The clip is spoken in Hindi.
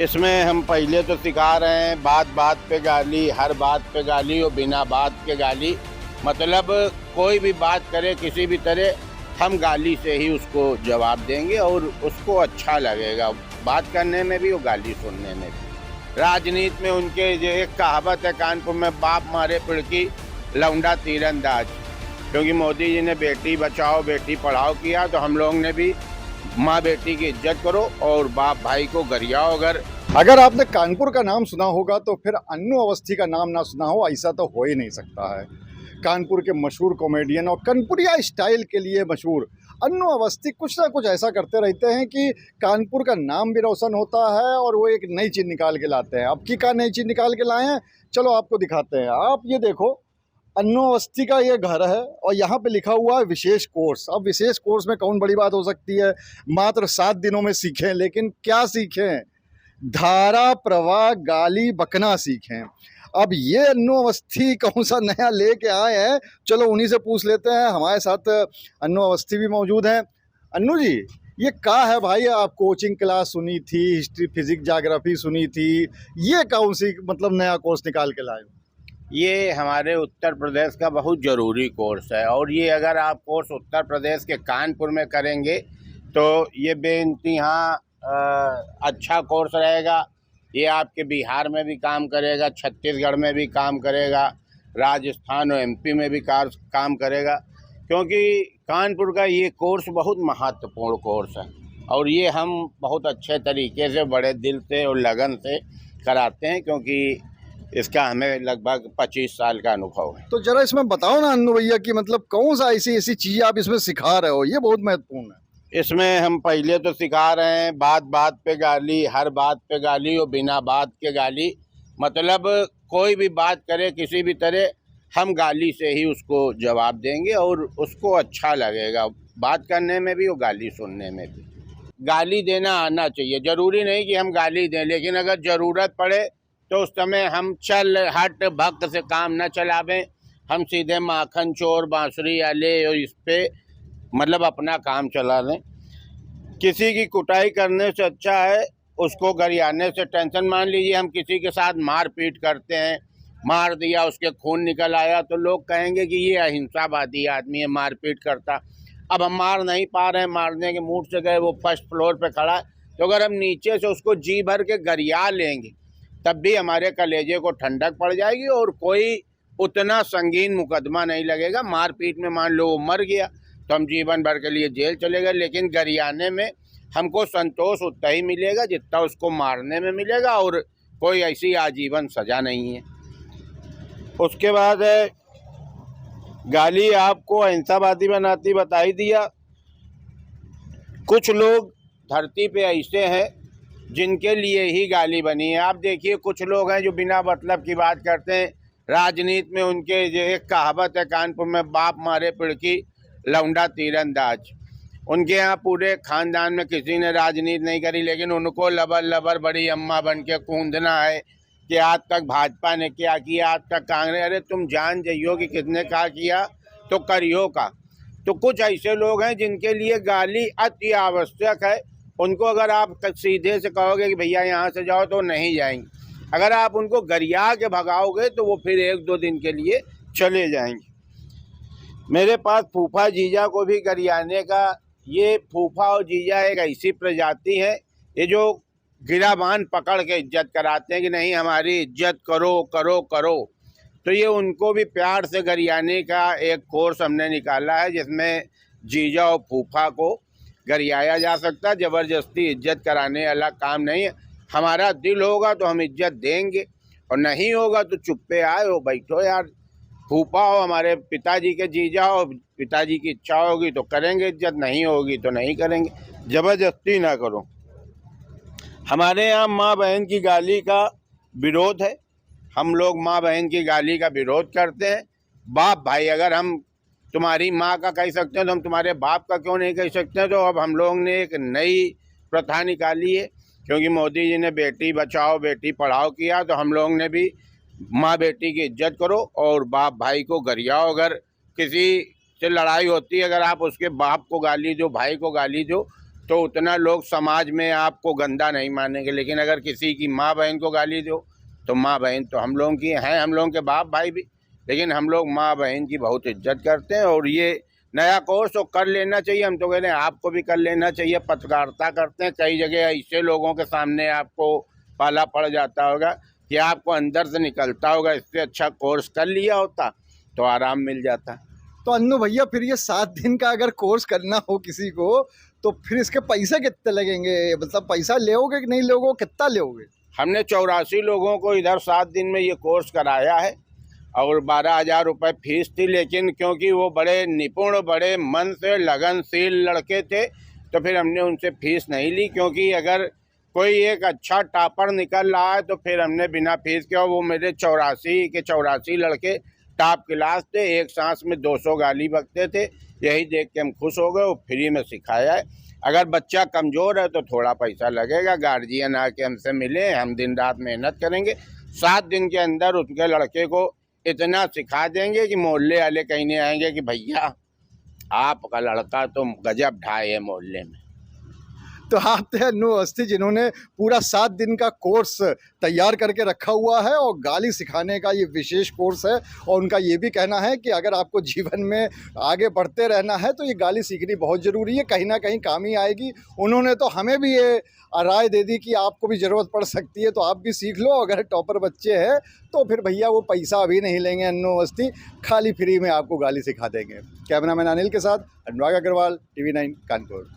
इसमें हम पहले तो सिखा रहे हैं बात बात पे गाली, हर बात पे गाली और बिना बात के गाली। मतलब कोई भी बात करे किसी भी तरह हम गाली से ही उसको जवाब देंगे और उसको अच्छा लगेगा बात करने में भी और गाली सुनने में भी। राजनीति में उनके जो एक कहावत है कानपुर में, बाप मारे पिड़की लौंडा तीरंदाज। क्योंकि मोदी जी ने बेटी बचाओ बेटी पढ़ाओ किया, तो हम लोग ने भी माँ बेटी की इज्जत करो और बाप भाई को गरियाओ। अगर आपने कानपुर का नाम सुना होगा तो फिर अन्नू अवस्थी का नाम ना सुना हो, ऐसा तो हो ही नहीं सकता है। कानपुर के मशहूर कॉमेडियन और कानपुरिया स्टाइल के लिए मशहूर अन्नू अवस्थी कुछ ना कुछ ऐसा करते रहते हैं कि कानपुर का नाम भी रोशन होता है और वो एक नई चीज़ निकाल के लाते हैं। अब की का नई चीज़ निकाल के लाए हैं, चलो आपको दिखाते हैं। आप ये देखो, अन्नू अवस्थी का ये घर है और यहाँ पे लिखा हुआ है विशेष कोर्स। अब विशेष कोर्स में कौन बड़ी बात हो सकती है, मात्र 7 दिनों में सीखें। लेकिन क्या सीखें? धारा प्रवाह गाली बकना सीखें। अब ये अन्नू अवस्थी कौन सा नया लेके आए हैं, चलो उन्हीं से पूछ लेते हैं। हमारे साथ अन्नू अवस्थी भी मौजूद हैं। अन्नू जी, ये क्या है भाई? आप कोचिंग क्लास सुनी थी, हिस्ट्री फिजिक्स ज्योग्राफी सुनी थी, ये कौन सी मतलब नया कोर्स निकाल के लाए? ये हमारे उत्तर प्रदेश का बहुत ज़रूरी कोर्स है और ये अगर आप कोर्स उत्तर प्रदेश के कानपुर में करेंगे तो ये बेइंतहा अच्छा कोर्स रहेगा। ये आपके बिहार में भी काम करेगा, छत्तीसगढ़ में भी काम करेगा, राजस्थान और एमपी में भी काम करेगा। क्योंकि कानपुर का ये कोर्स बहुत महत्वपूर्ण कोर्स है और ये हम बहुत अच्छे तरीके से बड़े दिल से और लगन से कराते हैं, क्योंकि इसका हमें लगभग 25 साल का अनुभव है। तो जरा इसमें बताओ ना अन्नू भैया कि मतलब कौन सा ऐसी चीज़ आप इसमें सिखा रहे हो, ये बहुत महत्वपूर्ण है। इसमें हम पहले तो सिखा रहे हैं बात बात पे गाली, हर बात पे गाली और बिना बात के गाली। मतलब कोई भी बात करे किसी भी तरह हम गाली से ही उसको जवाब देंगे और उसको अच्छा लगेगा बात करने में भी और गाली सुनने में भी। गाली देना आना चाहिए, ज़रूरी नहीं कि हम गाली दें, लेकिन अगर ज़रूरत पड़े तो उस समय हम चल हट भक्त से काम न चलावें। हम सीधे माखन चोर बांसुरी आले और इस पे मतलब अपना काम चला लें। किसी की कुटाई करने से अच्छा है उसको गरियाने से। टेंशन, मान लीजिए हम किसी के साथ मारपीट करते हैं, मार दिया, उसके खून निकल आया, तो लोग कहेंगे कि ये अहिंसावादी आदमी है, मारपीट करता। अब हम मार नहीं पा रहे हैं, मारने के मूड से गए, वो फर्स्ट फ्लोर पे खड़ा है, तो अगर हम नीचे से उसको जी भर के गरिया लेंगे तब भी हमारे कलेजे को ठंडक पड़ जाएगी और कोई उतना संगीन मुकदमा नहीं लगेगा। मारपीट में मान लो वो मर गया तो हम जीवन भर के लिए जेल चले गए, लेकिन गरियाने में हमको संतोष उतना ही मिलेगा जितना उसको मारने में मिलेगा और कोई ऐसी आजीवन सज़ा नहीं है। उसके बाद गाली आपको अहिंसावादी बनाती, बता ही दिया। कुछ लोग धरती पे ऐसे हैं जिनके लिए ही गाली बनी है। आप देखिए, कुछ लोग हैं जो बिना मतलब की बात करते हैं। राजनीति में उनके जो एक कहावत है कानपुर में, बाप मारे पिड़की लौंडा तीरंदाज। उनके यहाँ पूरे खानदान में किसी ने राजनीति नहीं करी, लेकिन उनको लबर लबर बड़ी अम्मा बन के कूदना है कि आज तक भाजपा ने क्या किया, आज तक कांग्रेस। अरे तुम जान जाइयो कि किसने क्या किया तो करियो का। तो कुछ ऐसे लोग हैं जिनके लिए गाली अति आवश्यक है। उनको अगर आप सीधे से कहोगे कि भैया यहाँ से जाओ तो नहीं जाएंगे। अगर आप उनको गरिया के भगाओगे तो वो फिर 1-2 दिन के लिए चले जाएंगे। मेरे पास फूफा जीजा को भी गरियाने का, ये फूफा और जीजा एक ऐसी प्रजाति है ये जो गिराबान पकड़ के इज्जत कराते हैं कि नहीं हमारी इज्जत करो करो करो। तो ये उनको भी प्यार से गरियाने का एक कोर्स हमने निकाला है जिसमें जीजा और फूफा को गरियाया जा सकता है। ज़बरदस्ती इज्जत कराने वाला काम नहीं है। हमारा दिल होगा तो हम इज्जत देंगे और नहीं होगा तो चुप्पे आए हो बैठो यार। फूफा हो हमारे पिताजी के जीजा हो, पिताजी की इच्छा होगी तो करेंगे इज्जत, नहीं होगी तो नहीं करेंगे। ज़बरदस्ती ना करो। हमारे यहाँ माँ बहन की गाली का विरोध है। हम लोग माँ बहन की गाली का विरोध करते हैं। बाप भाई अगर हम तुम्हारी माँ का कह सकते हैं तो हम तुम्हारे बाप का क्यों नहीं कह सकते हैं। तो अब हम लोग ने एक नई प्रथा निकाली है, क्योंकि मोदी जी ने बेटी बचाओ बेटी पढ़ाओ किया, तो हम लोग ने भी माँ बेटी की इज्जत करो और बाप भाई को गरियाओ। अगर किसी से लड़ाई होती है, अगर आप उसके बाप को गाली दो, भाई को गाली दो, तो उतना लोग समाज में आपको गंदा नहीं मानेंगे। लेकिन अगर किसी की माँ बहन को गाली दो तो माँ बहन तो हम लोगों की हैं, हम लोगों के बाप भाई भी, लेकिन हम लोग माँ बहन की बहुत इज्जत करते हैं। और ये नया कोर्स तो कर लेना चाहिए, हम तो कह रहे हैं आपको भी कर लेना चाहिए। पत्रकारिता करते हैं, कई जगह ऐसे लोगों के सामने आपको पाला पड़ जाता होगा कि आपको अंदर से निकलता होगा, इससे अच्छा कोर्स कर लिया होता तो आराम मिल जाता। तो अन्नू भैया, फिर ये 7 दिन का अगर कोर्स करना हो किसी को तो फिर इसके पैसे कितने लगेंगे? मतलब पैसा लोगे कि नहीं लोगे, कितना लोगे? हमने 84 लोगों को इधर 7 दिन में ये कोर्स कराया है और 12,000 रुपये फीस थी। लेकिन क्योंकि वो बड़े निपुण, बड़े मन से लगनशील लड़के थे तो फिर हमने उनसे फीस नहीं ली, क्योंकि अगर कोई एक अच्छा टॉपर निकल रहा है तो फिर हमने बिना फीस के, और वो मेरे 84 के 84 लड़के टॉप क्लास थे, एक सांस में 200 गाली बकते थे। यही देख के हम खुश हो गए, वो फ्री में सिखाया है। अगर बच्चा कमज़ोर है तो थोड़ा पैसा लगेगा, गार्जियन आके हमसे मिले, हम दिन रात मेहनत करेंगे। 7 दिन के अंदर उनके लड़के को इतना सिखा देंगे कि मोहल्ले वाले कहीं नहीं आएंगे कि भैया आपका लड़का तो गजब ढाए है मोहल्ले में। तो आप थे अन्नू अवस्थी, जिन्होंने पूरा 7 दिन का कोर्स तैयार करके रखा हुआ है और गाली सिखाने का ये विशेष कोर्स है। और उनका ये भी कहना है कि अगर आपको जीवन में आगे बढ़ते रहना है तो ये गाली सीखनी बहुत ज़रूरी है, कहीं ना कहीं काम ही आएगी। उन्होंने तो हमें भी ये राय दे दी कि आपको भी ज़रूरत पड़ सकती है तो आप भी सीख लो। अगर टॉपर बच्चे हैं तो फिर भैया वो पैसा अभी नहीं लेंगे अन्नू अवस्थी, खाली फ्री में आपको गाली सिखा देंगे। कैमरामैन अनिल के साथ अनुराग अग्रवाल, TV9 कानपुर।